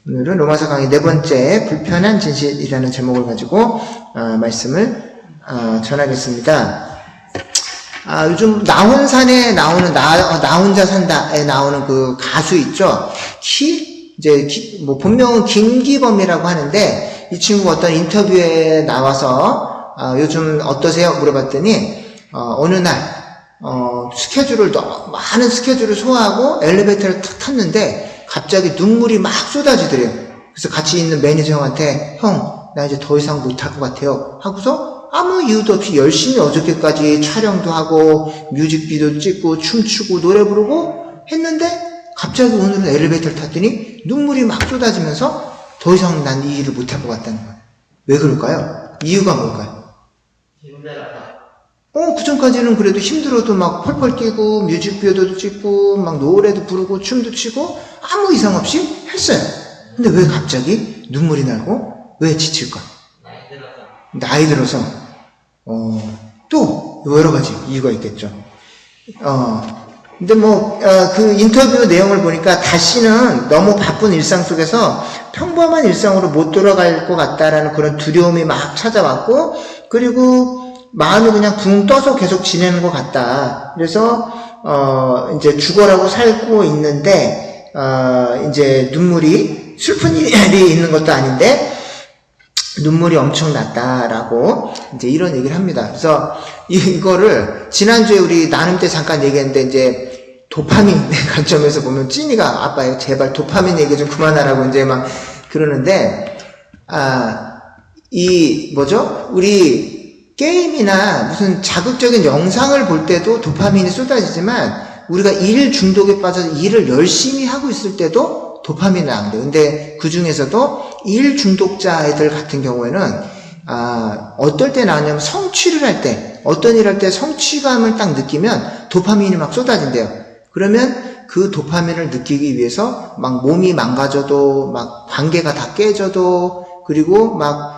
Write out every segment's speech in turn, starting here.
오늘은 로마서 강의 4번째 불편한 진실이라는 제목을 가지고 말씀을 전하겠습니다. 요즘 나혼산에 나오는 나 혼자 산다에 나오는 그 가수 있죠? 본명은 김기범이라고 하는데, 이 친구가 어떤 인터뷰에 나와서 요즘 어떠세요? 물어봤더니 어느 날 많은 스케줄을 소화하고 엘리베이터를 탁 탔는데 갑자기 눈물이 막 쏟아지더래요. 그래서 같이 있는 매니저 형한테, 형, 나 이제 더 이상 못할 것 같아요 하고서 아무 이유도 없이 열심히 어저께까지 촬영도 하고 뮤직비디오 찍고 춤추고 노래 부르고 했는데, 갑자기 오늘은 엘리베이터를 탔더니 눈물이 막 쏟아지면서 더 이상 난 이 일을 못할 것 같다는 거예요. 왜 그럴까요? 이유가 뭘까요? 그전까지는 그래도 힘들어도 막 펄펄 뛰고 뮤직비디오도 찍고 막 노래도 부르고 춤도 추고 아무 이상 없이 했어요. 근데 왜 갑자기 눈물이 나고 왜 지칠까? 나이 들어서 또 여러 가지 이유가 있겠죠. 근데 그 인터뷰 내용을 보니까 다시는 너무 바쁜 일상 속에서 평범한 일상으로 못 돌아갈 것 같다라는 그런 두려움이 막 찾아왔고, 그리고 마음이 그냥 붕 떠서 계속 지내는 것 같다. 그래서 이제 죽어라고 살고 있는데 이제 눈물이, 슬픈 일이 있는 것도 아닌데 눈물이 엄청 났다라고 이제 이런 얘기를 합니다. 그래서 이거를 지난주에 우리 나눔 때 잠깐 얘기했는데, 이제 도파민 관점에서 보면 찐이가 아빠 제발 도파민 얘기 좀 그만하라고 이제 막 그러는데, 우리 게임이나 무슨 자극적인 영상을 볼 때도 도파민이 쏟아지지만, 우리가 일 중독에 빠져서 일을 열심히 하고 있을 때도 도파민이 나온대요. 근데 그 중에서도 일 중독자애들 같은 경우에는 어떨 때 나오냐면, 성취를 할 때, 어떤 일 할 때 성취감을 딱 느끼면 도파민이 막 쏟아진대요. 그러면 그 도파민을 느끼기 위해서 막 몸이 망가져도, 막 관계가 다 깨져도, 그리고 막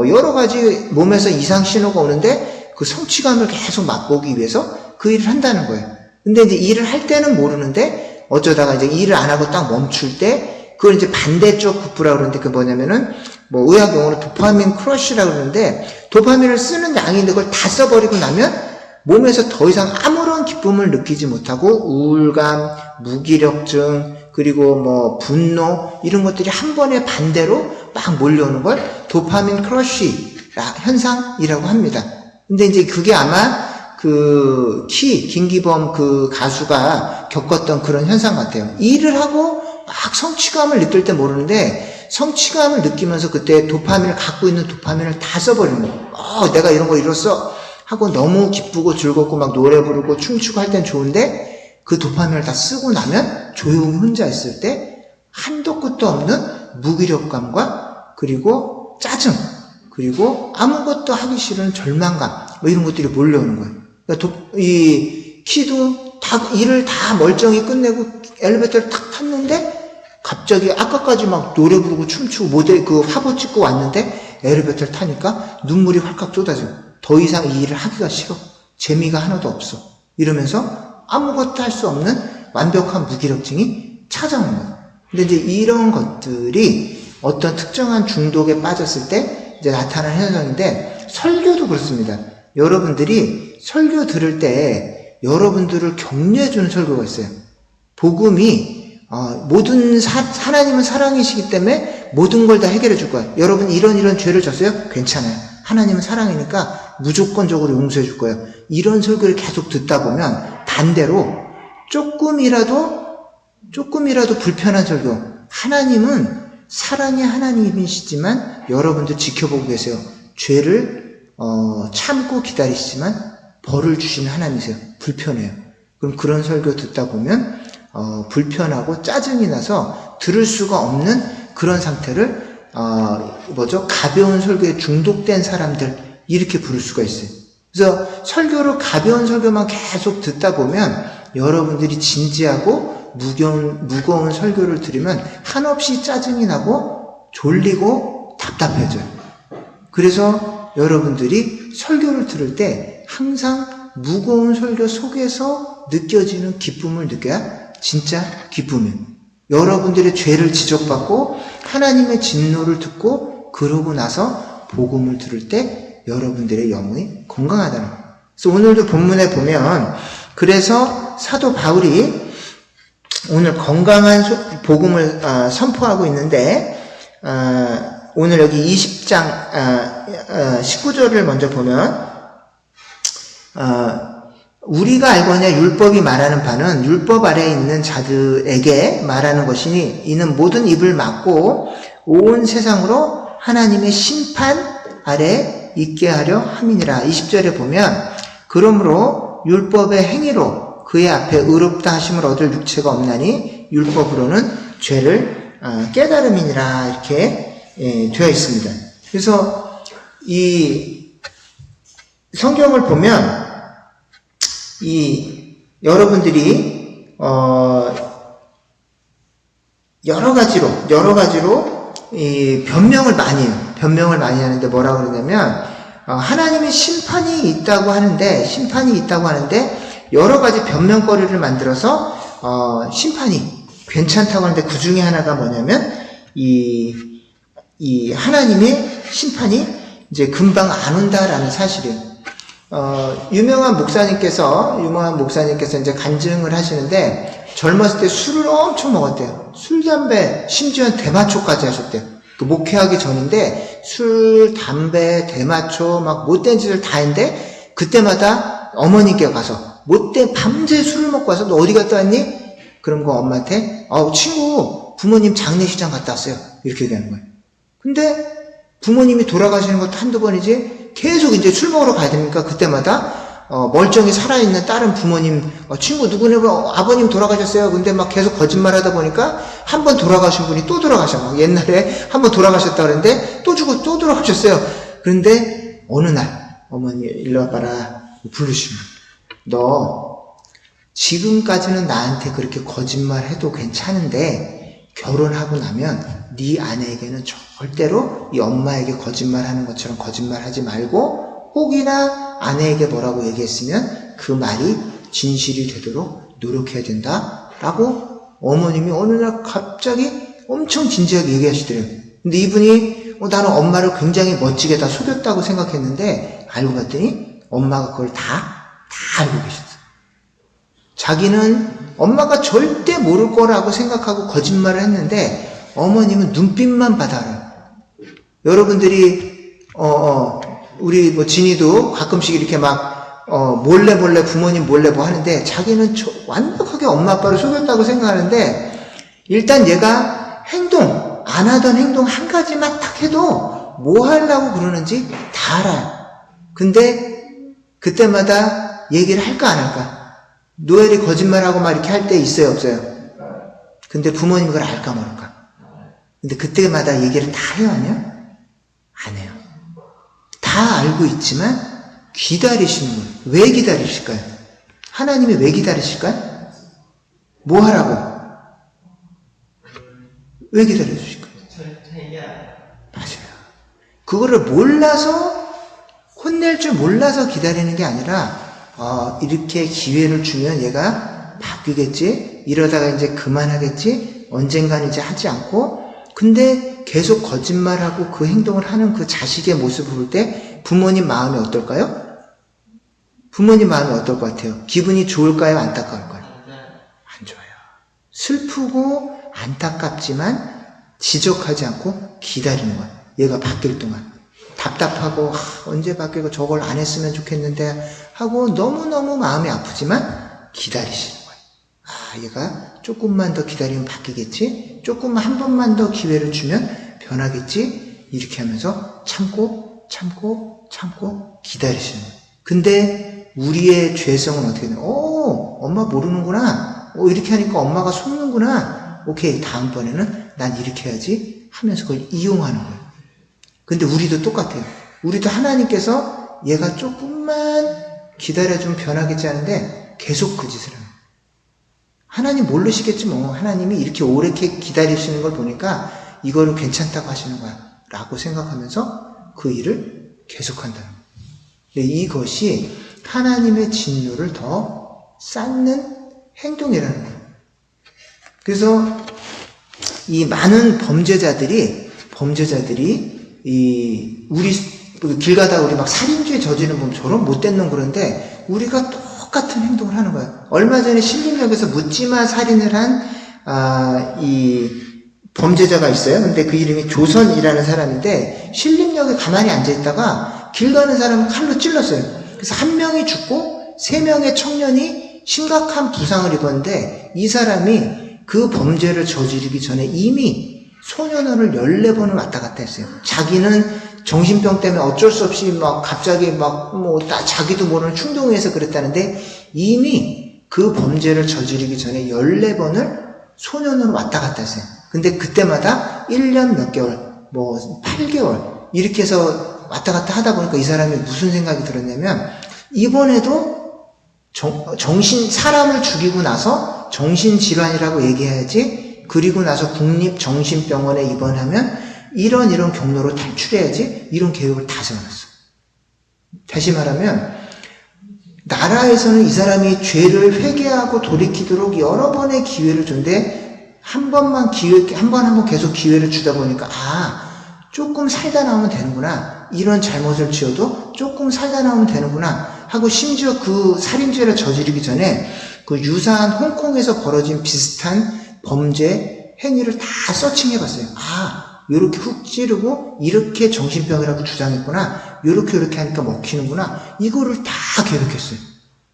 여러 가지 몸에서 이상 신호가 오는데 그 성취감을 계속 맛보기 위해서 그 일을 한다는 거예요. 근데 이제 일을 할 때는 모르는데 어쩌다가 이제 일을 안 하고 딱 멈출 때, 그걸 이제 반대쪽 급부라고 그러는데, 그게 뭐냐면은 의학 용어로 도파민 크러쉬라고 그러는데, 도파민을 쓰는 양인데 그걸 다 써버리고 나면 몸에서 더 이상 아무런 기쁨을 느끼지 못하고 우울감, 무기력증, 그리고 분노, 이런 것들이 한 번에 반대로 막 몰려오는 걸 도파민 크러쉬 현상이라고 합니다. 근데 이제 그게 아마 김기범 그 가수가 겪었던 그런 현상 같아요. 일을 하고 막 성취감을 느낄 때 모르는데, 성취감을 느끼면서 그때 갖고 있는 도파민을 다 써버리는 거예요. 내가 이런 거 이뤘어 하고 너무 기쁘고 즐겁고 막 노래 부르고 춤추고 할 땐 좋은데, 그 도파민을 다 쓰고 나면 조용히 혼자 있을 때 한도 끝도 없는 무기력감과, 그리고 짜증, 그리고 아무것도 하기 싫은 절망감, 이런 것들이 몰려오는 거예요. 그러니까 이 키도 일을 다 멀쩡히 끝내고 엘리베이터를 탁 탔는데, 갑자기 아까까지 막 노래 부르고 춤추고 모델 화보 찍고 왔는데 엘리베이터를 타니까 눈물이 활칵 쏟아져요. 더 이상 이 일을 하기가 싫어. 재미가 하나도 없어. 이러면서 아무것도 할 수 없는 완벽한 무기력증이 찾아오는 거예요. 근데 이제 이런 것들이 어떤 특정한 중독에 빠졌을 때 이제 나타나는 현상인데, 설교도 그렇습니다. 여러분들이 설교 들을 때 여러분들을 격려해주는 설교가 있어요. 복음이 하나님은 사랑이시기 때문에 모든 걸 다 해결해 줄 거예요. 여러분 이런 죄를 졌어요? 괜찮아요. 하나님은 사랑이니까 무조건적으로 용서해 줄 거예요. 이런 설교를 계속 듣다 보면 반대로 조금이라도 불편한 설교, 하나님은 사랑의 하나님이시지만 여러분들 지켜보고 계세요. 죄를 참고 기다리시지만 벌을 주시는 하나님이세요. 불편해요. 그럼 그런 설교 듣다 보면 불편하고 짜증이 나서 들을 수가 없는 그런 상태를 가벼운 설교에 중독된 사람들, 이렇게 부를 수가 있어요. 그래서 가벼운 설교만 계속 듣다 보면 여러분들이 진지하고 무거운 설교를 들으면 한없이 짜증이 나고 졸리고 답답해져요. 그래서 여러분들이 설교를 들을 때 항상 무거운 설교 속에서 느껴지는 기쁨을 느껴야 진짜 기쁨이에요. 여러분들의 죄를 지적받고 하나님의 진노를 듣고 그러고 나서 복음을 들을 때 여러분들의 영혼이 건강하다는 거예요. 그래서 오늘도 본문에 보면 그래서 사도 바울이 오늘 건강한 복음을 선포하고 있는데 오늘 여기 20장 19절을 먼저 보면 우리가 알거냐 율법이 말하는 바는 율법 아래에 있는 자들에게 말하는 것이니 이는 모든 입을 막고 온 세상으로 하나님의 심판 아래 있게 하려 함이니라. 20절에 보면 그러므로 율법의 행위로 그의 앞에 의롭다 하심을 얻을 육체가 없나니 율법으로는 죄를 깨달음이니라 이렇게 되어 있습니다. 그래서 이 성경을 보면 여러분들이 여러 가지로 이 변명을 많이 해요. 변명을 많이 하는데 뭐라고 그러냐면 하나님의 심판이 있다고 하는데 여러 가지 변명거리를 만들어서 심판이 괜찮다고 하는데 그 중에 하나가 뭐냐면 이 하나님의 심판이 이제 금방 안 온다라는 사실이에요. 유명한 목사님께서 이제 간증을 하시는데 젊었을 때 술을 엄청 먹었대요. 술, 담배, 심지어 대마초까지 하셨대요. 그 목회하기 전인데 술, 담배, 대마초 막 못된 짓을 다 했는데 그때마다 어머니께 가서 밤새 술을 먹고 와서 너 어디 갔다 왔니? 그런 거 엄마한테 친구 부모님 장례식장 갔다 왔어요. 이렇게 얘기하는 거예요. 근데 부모님이 돌아가시는 것도 한두 번이지 계속 이제 술 먹으러 가야 됩니까? 그때마다 멀쩡히 살아있는 다른 부모님 친구 누구네 아버님 돌아가셨어요. 근데 막 계속 거짓말하다 보니까 한 번 돌아가신 분이 또 돌아가셔. 옛날에 한 번 돌아가셨다 그랬는데 또 죽고 또 돌아가셨어요. 그런데 어느 날 어머니 일로 와봐라 부르시면 너 지금까지는 나한테 그렇게 거짓말해도 괜찮은데 결혼하고 나면 네 아내에게는 절대로 이 엄마에게 거짓말하는 것처럼 거짓말하지 말고 혹이나 아내에게 뭐라고 얘기했으면 그 말이 진실이 되도록 노력해야 된다라고 어머님이 어느 날 갑자기 엄청 진지하게 얘기하시더래요. 근데 이분이 나는 엄마를 굉장히 멋지게 다 속였다고 생각했는데 알고 봤더니 엄마가 그걸 다 알고 계셨어요. 자기는 엄마가 절대 모를 거라고 생각하고 거짓말을 했는데 어머님은 눈빛만 받아 알아요. 여러분들이 우리 진이도 가끔씩 이렇게 막 몰래 부모님 몰래 뭐 하는데 자기는 완벽하게 엄마 아빠를 속였다고 생각하는데 일단 얘가 안 하던 행동 한 가지만 딱 해도 뭐 하려고 그러는지 다 알아요. 근데 그때마다 얘기를 할까 안 할까? 노엘이 거짓말하고 막 이렇게 할 때 있어요 없어요? 근데 부모님 그걸 알까 모를까? 근데 그때마다 얘기를 다 해요 아니요? 안 해요. 다 알고 있지만 기다리시는 거예요. 왜 기다리실까요? 하나님이 왜 기다리실까요? 뭐 하라고? 왜 기다려주실까요? 맞아요. 그거를 몰라서 혼낼 줄 몰라서 기다리는 게 아니라 이렇게 기회를 주면 얘가 바뀌겠지? 이러다가 이제 그만하겠지? 언젠간 이제 하지 않고 근데 계속 거짓말하고 그 행동을 하는 그 자식의 모습을 볼 때 부모님 마음이 어떨까요? 부모님 마음이 어떨 것 같아요? 기분이 좋을까요? 안타까울까요? 안 좋아요. 슬프고 안타깝지만 지적하지 않고 기다리는 거예요. 얘가 바뀔 동안. 답답하고 언제 바뀌고 저걸 안 했으면 좋겠는데 하고 너무너무 마음이 아프지만 기다리시는 거예요. 얘가 조금만 더 기다리면 바뀌겠지? 조금만 한 번만 더 기회를 주면 변하겠지? 이렇게 하면서 참고 기다리시는 거예요. 근데 우리의 죄성은 어떻게 되냐? 엄마 모르는구나. 이렇게 하니까 엄마가 속는구나. 오케이, 다음번에는 난 이렇게 해야지 하면서 그걸 이용하는 거예요. 근데 우리도 똑같아요. 우리도 하나님께서 얘가 조금만 기다려주면 변하겠지 하는데 계속 그 짓을 해요. 하나님 모르시겠지 뭐. 하나님이 이렇게 오래 기다리시는 걸 보니까 이거를 괜찮다고 하시는 거야 라고 생각하면서 그 일을 계속한다는 거예요. 이것이 하나님의 진노를 더 쌓는 행동이라는 거예요. 그래서 이 많은 범죄자들이 우리 길 가다가 우리 막 살인죄 저지르는 보면 저런 못된 놈 그런데 우리가 똑같은 행동을 하는 거예요. 얼마 전에 신림역에서 묻지마 살인을 한 이 범죄자가 있어요. 근데 그 이름이 조선이라는 사람인데 신림역에 가만히 앉아있다가 길 가는 사람을 칼로 찔렀어요. 그래서 한 명이 죽고 3명의 청년이 심각한 부상을 입었는데 이 사람이 그 범죄를 저지르기 전에 이미 소년원을 14번을 왔다 갔다 했어요. 자기는 정신병 때문에 어쩔 수 없이 막 갑자기 자기도 모르는 충동이 해서 그랬다는데 이미 그 범죄를 저지르기 전에 14번을 소년원으로 왔다 갔다 했어요. 근데 그때마다 1년 몇 개월, 8개월 이렇게 해서 왔다 갔다 하다 보니까 이 사람이 무슨 생각이 들었냐면 이번에도 사람을 죽이고 나서 정신질환이라고 얘기해야지 그리고 나서 국립정신병원에 입원하면 이런 경로로 탈출해야지 이런 계획을 다 세워놨어. 다시 말하면 나라에서는 이 사람이 죄를 회개하고 돌이키도록 여러 번의 기회를 줬는데 한 번 계속 기회를 주다 보니까 조금 살다 나오면 되는구나. 이런 잘못을 지어도 조금 살다 나오면 되는구나 하고 심지어 그 살인죄를 저지르기 전에 그 유사한 홍콩에서 벌어진 비슷한 범죄 행위를 다 서칭해봤어요. 요렇게 훅 찌르고 이렇게 정신병이라고 주장했구나. 요렇게 하니까 먹히는구나. 이거를 다 계획했어요.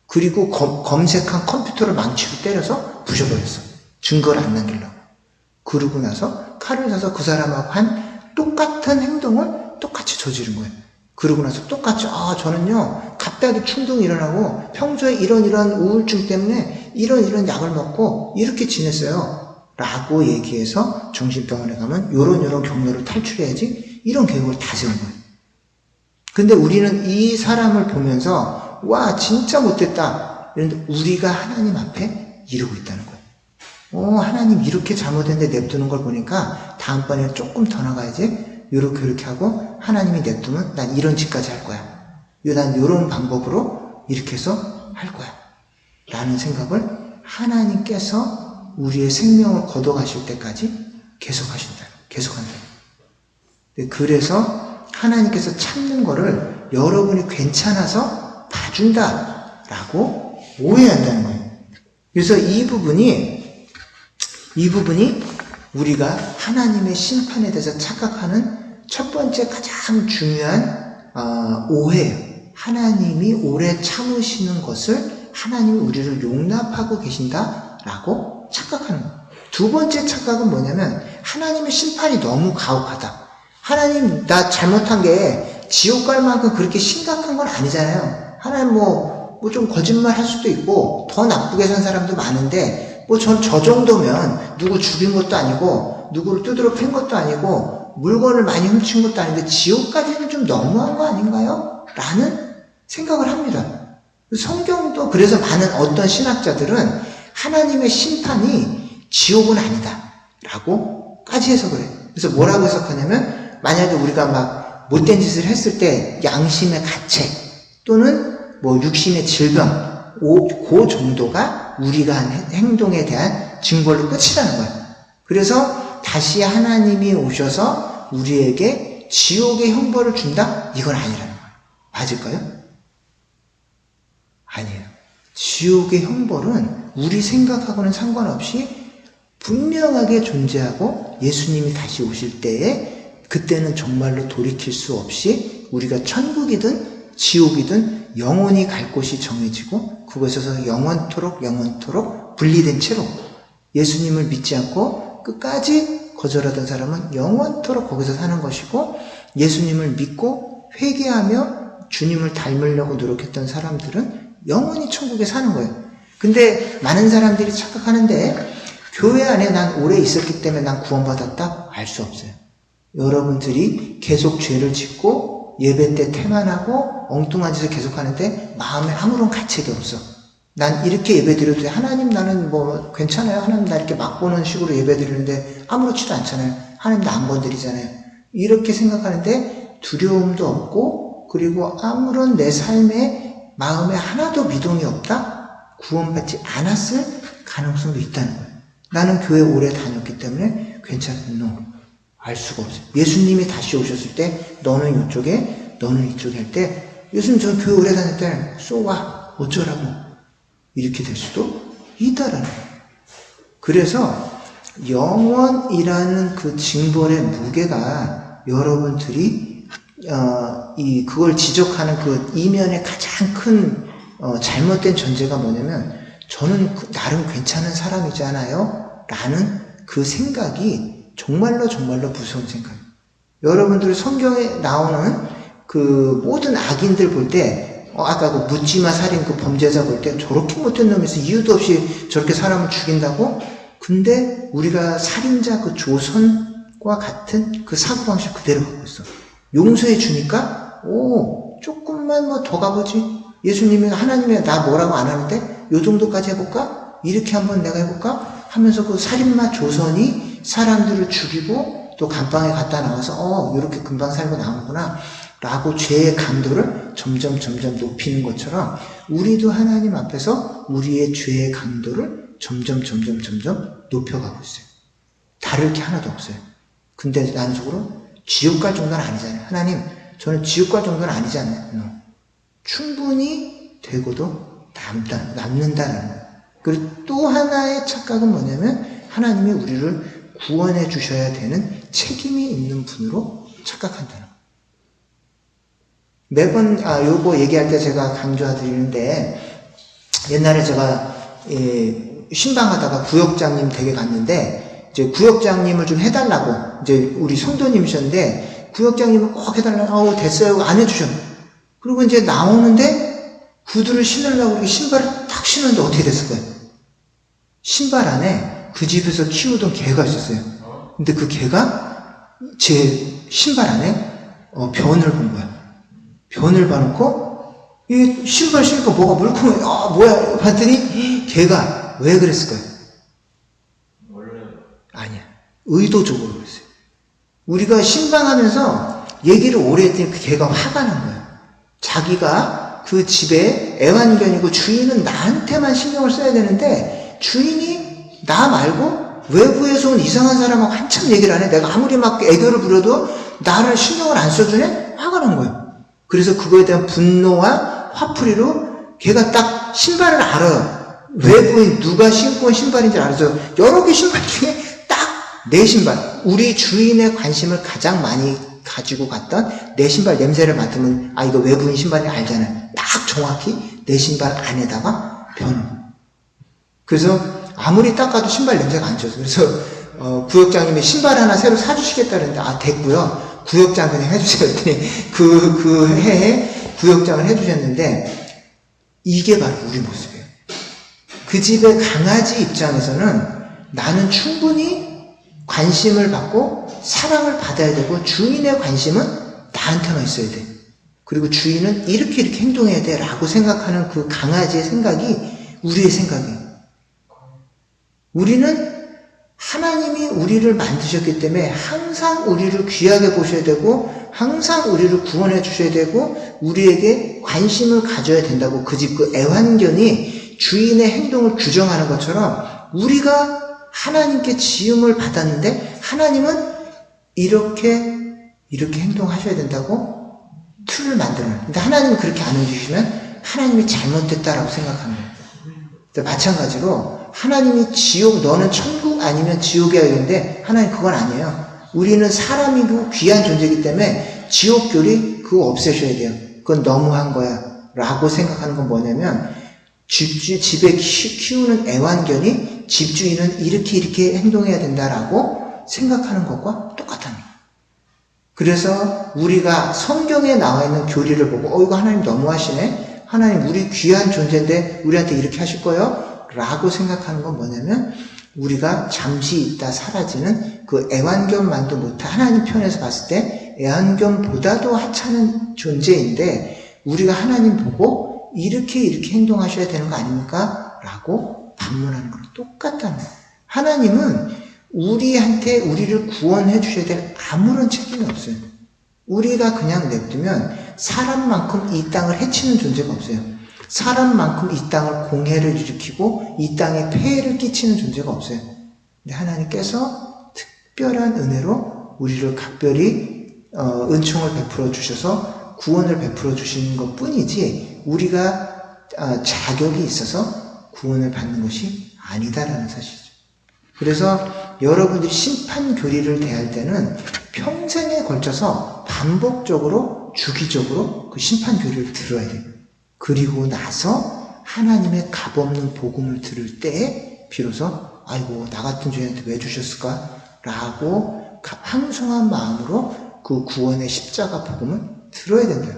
그리고 검색한 컴퓨터를 망치로 때려서 부셔버렸어. 증거를 안 남기려고. 그러고 나서 칼을 사서 그 사람하고 한 똑같은 행동을 똑같이 저지른 거예요. 그러고 나서 똑같이 저는요 갑자기 충동이 일어나고 평소에 이런 우울증 때문에 이런 약을 먹고 이렇게 지냈어요. 라고 얘기해서 정신병원에 가면 요런 경로를 탈출해야지 이런 계획을 다 세운 거예요. 근데 우리는 이 사람을 보면서 와 진짜 못됐다 이런데 우리가 하나님 앞에 이러고 있다는 거예요. 하나님 이렇게 잘못했는데 냅두는 걸 보니까 다음번에 조금 더 나가야지 요렇게 하고 하나님이 냅두면 난 이런 짓까지 할 거야. 난 요런 방법으로 이렇게 해서 할 거야 라는 생각을 하나님께서 우리의 생명을 걷어가실 때까지 계속한다. 그래서 하나님께서 참는 거를 여러분이 괜찮아서 봐준다라고 오해한다는 거예요. 그래서 이 부분이 우리가 하나님의 심판에 대해서 착각하는 첫 번째 가장 중요한 오해예요. 하나님이 오래 참으시는 것을 하나님이 우리를 용납하고 계신다라고 착각하는 거예요. 두 번째 착각은 뭐냐면 하나님의 심판이 너무 가혹하다. 하나님 나 잘못한 게 지옥 갈 만큼 그렇게 심각한 건 아니잖아요. 하나님 좀 거짓말 할 수도 있고 더 나쁘게 산 사람도 많은데 전 저 정도면 누구 죽인 것도 아니고 누구를 두드러 팬 것도 아니고 물건을 많이 훔친 것도 아닌데 지옥까지는 좀 너무한 거 아닌가요? 라는 생각을 합니다. 성경도 그래서 많은 어떤 신학자들은 하나님의 심판이 지옥은 아니다 라고까지 해석을 해요. 그래서 뭐라고 해석하냐면 만약에 우리가 막 못된 짓을 했을 때 양심의 가책 또는 육신의 질병 그 정도가 우리가 한 행동에 대한 징벌로 끝이라는 거예요. 그래서 다시 하나님이 오셔서 우리에게 지옥의 형벌을 준다? 이건 아니라는 거예요. 맞을까요? 아니에요. 지옥의 형벌은 우리 생각하고는 상관없이 분명하게 존재하고 예수님이 다시 오실 때에 그때는 정말로 돌이킬 수 없이 우리가 천국이든 지옥이든 영원히 갈 곳이 정해지고 그곳에서 영원토록 분리된 채로 예수님을 믿지 않고 끝까지 거절하던 사람은 영원토록 거기서 사는 것이고 교회님을 믿고 회개하며 주님을 닮으려고 노력했던 사람들은 영원히 천국에 사는 거예요. 근데 많은 사람들이 착각하는데 교회 안에 난 오래 있었기 때문에 난 구원받았다? 알 수 없어요. 여러분들이 계속 죄를 짓고 예배 때 태만하고 엉뚱한 짓을 계속하는데 마음에 아무런 가책이 없어. 난 이렇게 예배 드려도 돼. 하나님 나는 괜찮아요. 하나님 나 이렇게 막 보는 식으로 예배 드리는데 아무렇지도 않잖아요. 하나님 나 안 건드리잖아요. 이렇게 생각하는데 두려움도 없고 그리고 아무런 내 삶에 마음에 하나도 미동이 없다? 구원받지 않았을 가능성도 있다는 거예요. 나는 교회 오래 다녔기 때문에 괜찮아. No. 알 수가 없어요. 예수님이 다시 오셨을 때 너는 이쪽에 너는 이쪽에 할 때 예수님 저 교회 오래 다닐 때 쏘와 어쩌라고 이렇게 될 수도 있다라는 거예요. 그래서 영원이라는 그 징벌의 무게가 여러분들이 그걸 지적하는 그 이면의 가장 큰 잘못된 전제가 뭐냐면 저는 나름 괜찮은 사람이잖아요 라는 그 생각이 정말로 무서운 생각이에요. 여러분들 성경에 나오는 그 모든 악인들 볼 때 아까 그 묻지마 살인 그 범죄자 볼 때 저렇게 못된 놈에서 이유도 없이 저렇게 사람을 죽인다고? 근데 우리가 살인자 그 조선과 같은 그 사고방식 그대로 갖고 있어. 용서해 주니까 조금만 뭐 더 가보지. 예수님이 하나님이 나 뭐라고 안 하는데 요 정도까지 해볼까? 이렇게 한번 내가 해볼까? 하면서 그 살인마 조선이 사람들을 죽이고 또 감방에 갔다 나와서 이렇게 금방 살고 나오는구나 라고 죄의 강도를 점점 높이는 것처럼 우리도 하나님 앞에서 우리의 죄의 강도를 점점 높여가고 있어요. 다를 게 하나도 없어요. 근데 나는 속으로 지옥 갈 정도는 아니잖아요. 하나님 저는 지옥 갈 정도는 아니잖아요. No. 충분히 되고도 남는다는 거예요. 그리고 또 하나의 착각은 뭐냐면 하나님이 우리를 구원해 주셔야 되는 책임이 있는 분으로 착각한다는 거예요. 매번 요거 얘기할 때 제가 강조드리는데 옛날에 제가 신방하다가 구역장님 댁에 갔는데 이제 구역장님을 좀 해달라고 이제 우리 성도님이셨는데 구역장님을 꼭 해달라고 됐어요 안 해주셨. 그리고 이제 나오는데 구두를 신으려고 이렇게 신발을 딱 신었는데 어떻게 됐을까요? 신발 안에 그 집에서 키우던 개가 있었어요. 근데 그 개가 제 신발 안에 변을 본 거야. 변을 봐놓고 이 신발 신고 뭐가 물컹해. 뭐야 봤더니 걔가 왜 그랬을까요? 아니야. 의도적으로 그랬어요. 우리가 신방하면서 얘기를 오래 했더니 그 걔가 화가 난 거야. 자기가 그 집에 애완견이고 주인은 나한테만 신경을 써야 되는데 주인이 나 말고 외부에서 온 이상한 사람하고 한참 얘기를 안 해. 내가 아무리 막 애교를 부려도 나를 신경을 안 써주네? 화가 난 거예요. 그래서 그거에 대한 분노와 화풀이로 걔가 딱 신발을 알아요. 외부인 누가 신고 온 신발인지 알아서 여러 개 신발 중에 딱 내 신발, 우리 주인의 관심을 가장 많이 가지고 갔던 내 신발 냄새를 맡으면 이거 외부인 신발이 알잖아요. 딱 정확히 내 신발 안에다가 변을. 그래서 아무리 닦아도 신발 냄새가 안 져서 그래서 구역장님이 신발 하나 새로 사주시겠다 그랬는데 됐고요. 구역장 그냥 해주세요. 했더니 그 해에 구역장을 해주셨는데 이게 바로 우리 모습이에요. 그 집의 강아지 입장에서는 나는 충분히 관심을 받고 사랑을 받아야 되고 주인의 관심은 나한테만 있어야 돼. 그리고 주인은 이렇게 행동해야 돼 라고 생각하는 그 강아지의 생각이 우리의 생각이에요. 우리는 하나님이 우리를 만드셨기 때문에 항상 우리를 귀하게 보셔야 되고 항상 우리를 구원해 주셔야 되고 우리에게 관심을 가져야 된다고 그 집 그 애완견이 주인의 행동을 규정하는 것처럼 우리가 하나님께 지음을 받았는데 하나님은 이렇게 행동하셔야 된다고 틀을 만들어요. 근데 하나님이 그렇게 안 해주시면 하나님이 잘못됐다라고 생각하는 거예요. 마찬가지로 하나님이 지옥 너는 천국 아니면 지옥이야 이런데 하나님 그건 아니에요. 우리는 사람이고 귀한 존재이기 때문에 지옥교리 그거 없애셔야 돼요. 그건 너무한 거야 라고 생각하는 건 뭐냐면 집에 키우는 애완견이 집주인은 이렇게 행동해야 된다라고 생각하는 것과 똑같다는 거예요. 그래서 우리가 성경에 나와 있는 교리를 보고 이거 하나님 너무하시네. 하나님 우리 귀한 존재인데 우리한테 이렇게 하실 거예요? 라고 생각하는 건 뭐냐면 우리가 잠시 있다 사라지는 그 애완견만도 못한 하나님 편에서 봤을 때 애완견보다도 하찮은 존재인데 우리가 하나님 보고 이렇게 행동하셔야 되는 거 아닙니까? 라고 반문하는 거랑 똑같다는 거예요. 하나님은 우리한테 우리를 구원해 주셔야 될 아무런 책임이 없어요. 우리가 그냥 냅두면 사람만큼 이 땅을 해치는 존재가 없어요. 사람만큼 이 땅을 공해를 일으키고 이 땅에 폐해를 끼치는 존재가 없어요. 근데 하나님께서 특별한 은혜로 우리를 각별히 은총을 베풀어 주셔서 구원을 베풀어 주시는 것 뿐이지 우리가 자격이 있어서 구원을 받는 것이 아니다라는 사실이죠. 그래서 여러분들이 심판 교리를 대할 때는 평생에 걸쳐서 반복적으로 주기적으로 그 심판 교리를 들어야 돼요. 그리고 나서 하나님의 값없는 복음을 들을 때 비로소 아이고 나 같은 죄인한테 왜 주셨을까? 라고 황송한 마음으로 그 구원의 십자가 복음을 들어야 된다.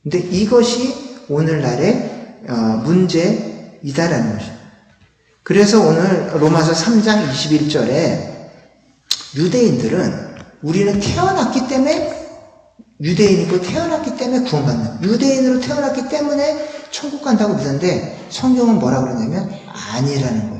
근데 이것이 오늘날의 문제이다라는 것이죠. 그래서 오늘 로마서 3장 21절에 유대인들은 우리는 태어났기 때문에 유대인이고 태어났기 때문에 구원받는 유대인으로 태어났기 때문에 천국 간다고 믿었는데 성경은 뭐라 그러냐면 아니라는 거예요.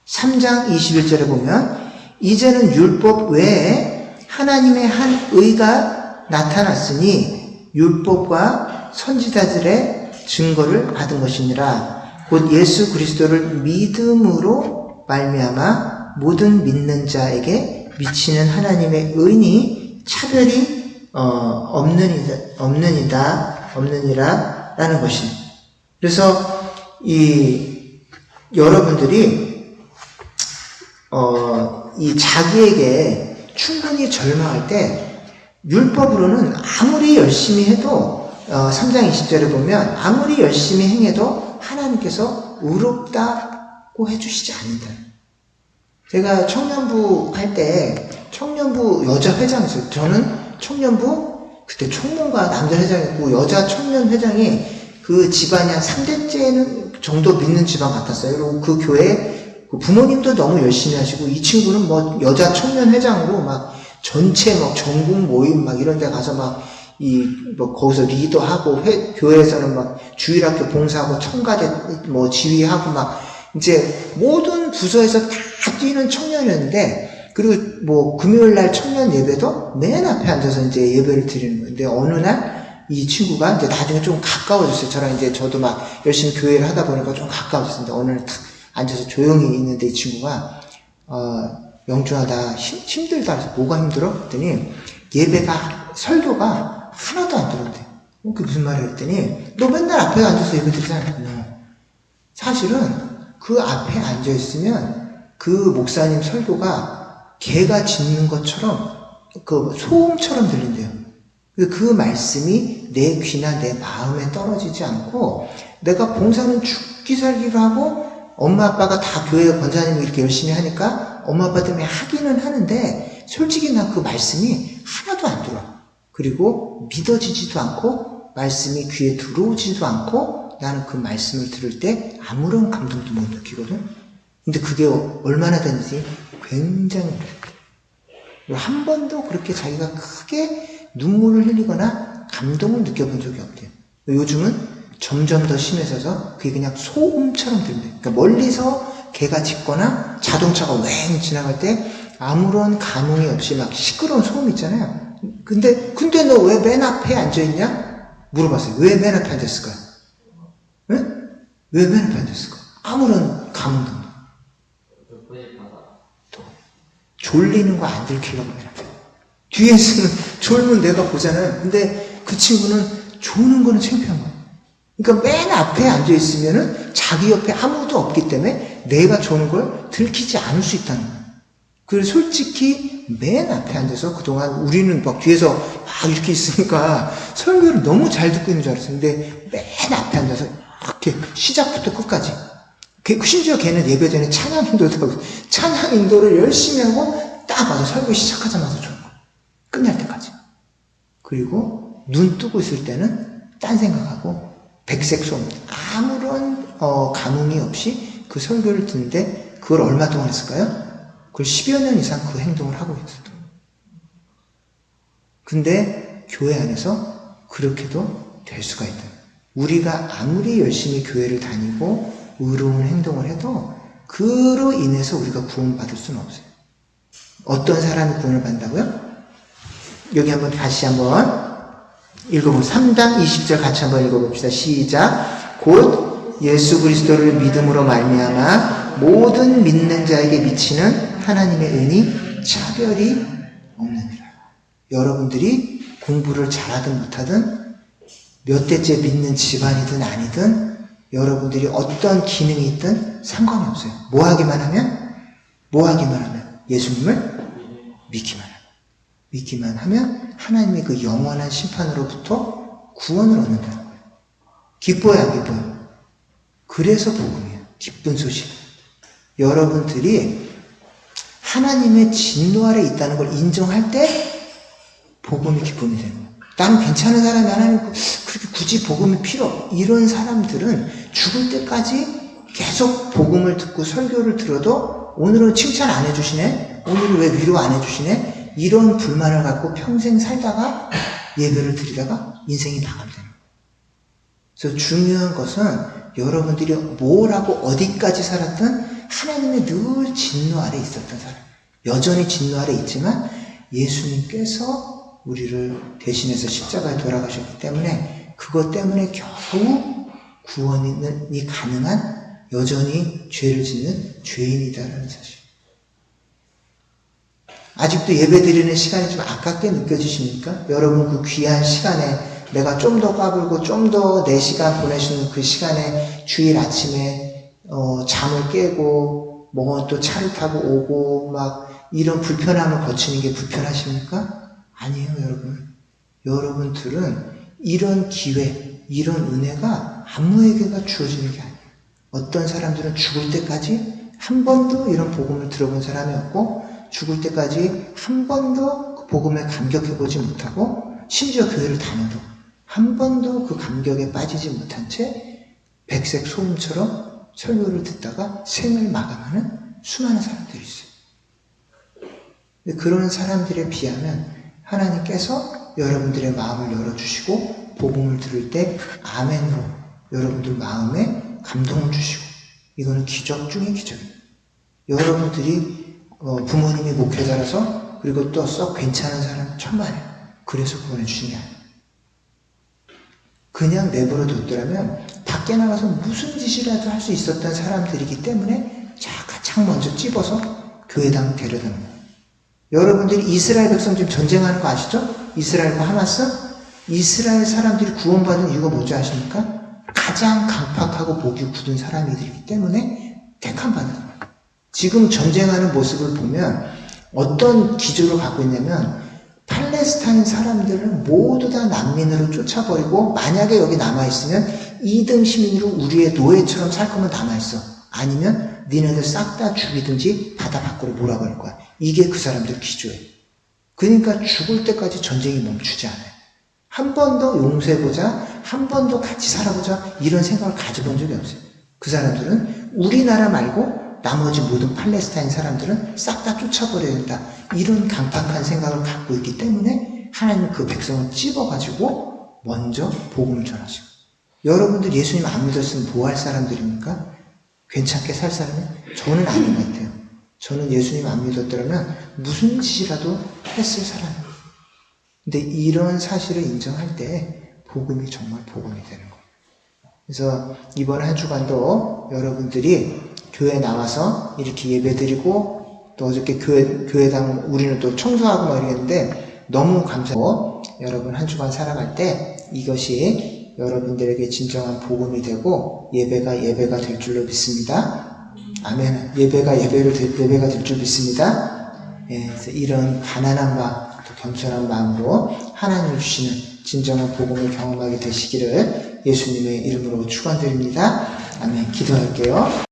3장 21절에 보면 이제는 율법 외에 하나님의 한 의가 나타났으니 율법과 선지자들의 증거를 받은 것이니라. 곧 예수 그리스도를 믿음으로 말미암아 모든 믿는 자에게 미치는 하나님의 의니 차별이 없느니라 라는 것이에요. 그래서 여러분들이 이 자기에게 충분히 절망할 때 율법으로는 아무리 열심히 해도 3장 20절에 보면 아무리 열심히 행해도 하나님께서 의롭다고 해주시지 않는다. 제가 청년부 할 때 청년부 여자 회장이었어요. 저는 청년부 그때 총무가 남자 회장이었고 여자 청년 회장이 그 집안이 한 3대째는 정도 믿는 집안 같았어요. 그리고 그 교회 부모님도 너무 열심히 하시고 이 친구는 뭐 여자 청년 회장으로 막 전체 막 전국 모임 막 이런 데 가서 막 뭐 거기서 리더하고 교회에서는 막 주일학교 봉사하고 청가대 뭐 지휘하고 막 이제 모든 부서에서 다 뛰는 청년이었는데 그리고 뭐 금요일 날 청년 예배도 맨 앞에 앉아서 이제 예배를 드리는 거예요. 근데 어느 날 이 친구가 이제 나중에 좀 가까워졌어요. 저랑 이제 저도 막 열심히 교회를 하다 보니까 좀 가까워졌는데 어느 날 딱 앉아서 조용히 있는데 이 친구가 영준아 나 힘들다 그래서 뭐가 힘들어? 그랬더니 예배가 설교가 하나도 안 들었대. 그게 무슨 말이야 했더니 너 맨날 앞에 앉아서 예배 드리잖아. 사실은 그 앞에 앉아있으면 그 목사님 설교가 개가 짖는 것처럼 그 소음처럼 들린대요. 그 말씀이 내 귀나 내 마음에 떨어지지 않고 내가 봉사는 죽기 살기로 하고 엄마 아빠가 다 교회 권사님이 이렇게 열심히 하니까 엄마 아빠 때문에 하기는 하는데 솔직히 난 그 말씀이 하나도 안 들어. 그리고 믿어지지도 않고 말씀이 귀에 들어오지도 않고 나는 그 말씀을 들을 때 아무런 감동도 못 느끼거든. 근데 그게 얼마나 됐는지 굉장히 오래. 한 번도 그렇게 자기가 크게 눈물을 흘리거나 감동을 느껴본 적이 없대요. 요즘은 점점 더 심해져서 그게 그냥 소음처럼 들린대요. 그러니까 멀리서 개가 짖거나 자동차가 왱 지나갈 때 아무런 감흥이 없이 막 시끄러운 소음 있잖아요. 근데 너 왜 맨 앞에 앉아있냐? 물어봤어요. 왜 맨 앞에 앉았을까요? 응? 왜 맨 앞에 앉았을까? 아무런 감흥도 없는. 졸리는 거 안 들키려고 맨 앞에. 뒤에서는 졸면 내가 보잖아요. 근데 그 친구는 조는 거는 창피한 거야. 그러니까 맨 앞에 앉아있으면은 자기 옆에 아무도 없기 때문에 내가 조는 걸 들키지 않을 수 있다는 거야. 그래서 솔직히 맨 앞에 앉아서 그동안 우리는 막 뒤에서 막 이렇게 있으니까 설교를 너무 잘 듣고 있는 줄 알았어요. 근데 맨 앞에 앉아서 이렇게 시작부터 끝까지. 심지어 걔는 예배 전에 찬양 인도도 하고 찬양 인도를 열심히 하고 딱 와서 설교 시작하자마자 좋은 거야. 끝날 때까지. 그리고 눈 뜨고 있을 때는 딴 생각하고 백색 소음 아무런 감흥이 없이 그 설교를 듣는데 그걸 얼마 동안 했을까요? 그걸 10여 년 이상 그 행동을 하고 있었던. 근데 교회 안에서 그렇게도 될 수가 있다. 우리가 아무리 열심히 교회를 다니고 의로운 행동을 해도 그로 인해서 우리가 구원받을 수는 없어요. 어떤 사람이 구원을 받는다고요? 여기 다시 한번 읽어보면 3장 20절 같이 한번 읽어봅시다. 시작. 곧 예수 그리스도를 믿음으로 말미암아 모든 믿는 자에게 미치는 하나님의 은이 차별이 없느니라. 여러분들이 공부를 잘하든 못하든 몇 대째 믿는 집안이든 아니든 여러분들이 어떤 기능이 있든 상관이 없어요. 뭐 하기만 하면 예수님을 믿기만 하면 하나님의 그 영원한 심판으로부터 구원을 얻는다는 거예요. 기뻐요, 안 기뻐요? 그래서 복음이에요. 기쁜 소식. 여러분들이 하나님의 진노 아래 있다는 걸 인정할 때 복음이 기쁨이 되는 거예요. 나는 괜찮은 사람이 하나님 그렇게 굳이 복음이 필요 없어. 이런 사람들은 죽을 때까지 계속 복음을 듣고 설교를 들어도 오늘은 칭찬 안 해주시네? 오늘은 왜 위로 안 해주시네? 이런 불만을 갖고 평생 살다가 예배를 드리다가 인생이 마감되는 거예요. 그래서 중요한 것은 여러분들이 뭐라고 어디까지 살았든 하나님의 늘 진노 아래 있었던 사람, 여전히 진노 아래 있지만 예수님께서 우리를 대신해서 십자가에 돌아가셨기 때문에 그것 때문에 겨우 구원이 가능한 여전히 죄를 짓는 죄인이다라는 사실. 아직도 예배드리는 시간이 좀 아깝게 느껴지십니까? 여러분 그 귀한 시간에 내가 좀 더 까불고 좀 더 내 시간 보내시는 그 시간에 주일 아침에 잠을 깨고 뭐 또 차를 타고 오고 막 이런 불편함을 거치는 게 불편하십니까? 아니에요, 여러분. 여러분들은 이런 기회, 이런 은혜가 아무에게나 주어지는 게 아니에요. 어떤 사람들은 죽을 때까지 한 번도 이런 복음을 들어본 사람이 없고 죽을 때까지 한 번도 그 복음에 감격해보지 못하고 심지어 교회를 다녀도 한 번도 그 감격에 빠지지 못한 채 백색 소음처럼 설교를 듣다가 생을 마감하는 수많은 사람들이 있어요. 근데 그런 사람들에 비하면 하나님께서 여러분들의 마음을 열어주시고 복음을 들을 때 아멘으로 여러분들 마음에 감동을 주시고 이거는 기적 중의 기적입니다. 여러분들이 부모님이 목회자라서 그리고 또 썩 괜찮은 사람 천만에요. 그래서 구원해 주신 게 아니에요. 그냥 내버려 뒀더라면 밖에 나가서 무슨 짓이라도 할 수 있었던 사람들이기 때문에 가장 먼저 찝어서 교회당 데려다는 거예요. 여러분들이 이스라엘 백성 지금 전쟁하는 거 아시죠? 이스라엘과 하마스? 이스라엘 사람들이 구원받은 이유가 뭔지 아십니까? 가장 강팍하고 목이 굳은 사람이기 때문에 택함받는 거예요. 지금 전쟁하는 모습을 보면 어떤 기조를 갖고 있냐면 팔레스타인 사람들은 모두 다 난민으로 쫓아버리고 만약에 여기 남아있으면 2등 시민으로 우리의 노예처럼 살 거면 남아있어. 아니면 니네들 싹 다 죽이든지 바다 밖으로 몰아버릴 거야. 이게 그 사람들 기조예요. 그러니까 죽을 때까지 전쟁이 멈추지 않아요. 한 번 더 용서해보자, 한 번 더 같이 살아보자 이런 생각을 가져본 적이 없어요. 그 사람들은 우리나라 말고 나머지 모든 팔레스타인 사람들은 싹 다 쫓아버려야 된다. 이런 강팍한 생각을 갖고 있기 때문에 하나님은 그 백성을 찝어가지고 먼저 복음을 전하시고. 여러분들 예수님 안 믿었으면 뭐 할 사람들입니까? 괜찮게 살 사람이? 저는 아닌 것 같아요. 저는 예수님 안 믿었더라면 무슨 짓이라도 했을 사람이에요. 근데 이런 사실을 인정할 때 복음이 정말 복음이 되는 거예요. 그래서 이번 한 주간도 여러분들이 교회 나와서 이렇게 예배드리고 또 어저께 교회당 우리는 또 청소하고 막 이랬는데 너무 감사하고 여러분 한 주간 살아갈 때 이것이 여러분들에게 진정한 복음이 되고 예배가 될 줄로 믿습니다. 아멘. 예배가 될 줄 믿습니다. 예, 그래서 이런 가난한 마음, 또 겸손한 마음으로 하나님 주시는 진정한 복음을 경험하게 되시기를 예수님의 이름으로 축원드립니다. 아멘. 기도할게요.